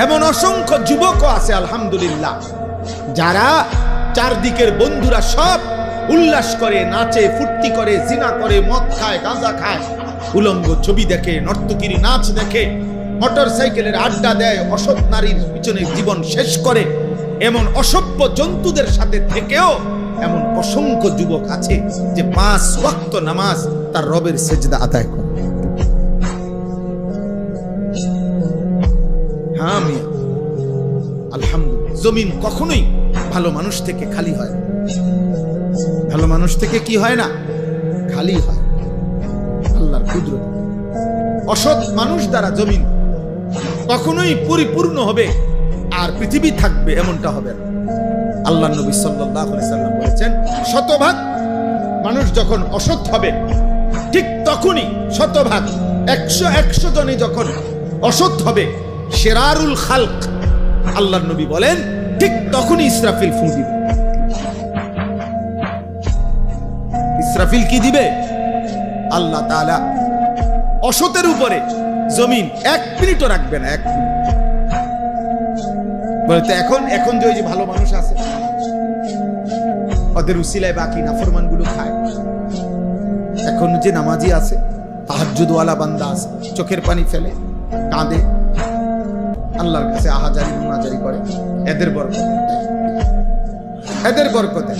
এমন অসংখ্য যুবকও আছে আলহামদুলিল্লাহ, যারা চারদিকের বন্ধুরা সব উল্লাস করে, নাচে, ফুর্তি করে, জিনা করে, মদ খায়, গাঁজা খায়, উলঙ্গ ছবি দেখে, নর্তকীর নাচ দেখে, মোটর সাইকেলের আড্ডা দেয়, অসৎ নারীর পিছনে জীবন শেষ করে, এমন অসভ্য জন্তুদের সাথে থেকেও এমন অসংখ্য যুবক আছে যে 5 ওয়াক্ত নামাজ তার রবের সেজদা আদায় করে। হ্যাঁ মিয়া, আলহামদুলিল্লাহ। জমিন কখনোই ভালো মানুষ থেকে খালি হয় না। ভালো মানুষ থেকে কি হয় না? খালি হয়। আল্লাহর কুদরত। অসৎ মানুষ দ্বারা জমিন কখনোই পরিপূর্ণ হবে আর পৃথিবী থাকবে এমনটা হবে না। আল্লাহর নবী সাল্লাল্লাহু আলাইহি সাল্লাম বলেছেন, শতভাগ মানুষ যখন অসৎ হবে ঠিক তখনই শতভাগ 100 জনে যখন অসৎ হবে, শিরারুল খালক, আল্লাহর নবী বলেন ঠিক তখনই ইসরাফিল ফু দিবে। ইসরাফিল কি দিবে? আল্লাহ তাআলা অসতের উপরে জমিন 1 মিনিটও রাখবে না। 1 মিনিট বলতে এখন যে ভালো মানুষ আছে ওদের উসিলায় বাকি নাফরমান গুলো খায়, এখন যে নামাজি আছে, তাহাজ্জুদ ওয়ালা বান্দা আছে, চোখের পানি ফেলে, কাঁদে, আল্লাহর কাছে আহাজারি মুনাজারি করে, এদের বরকতে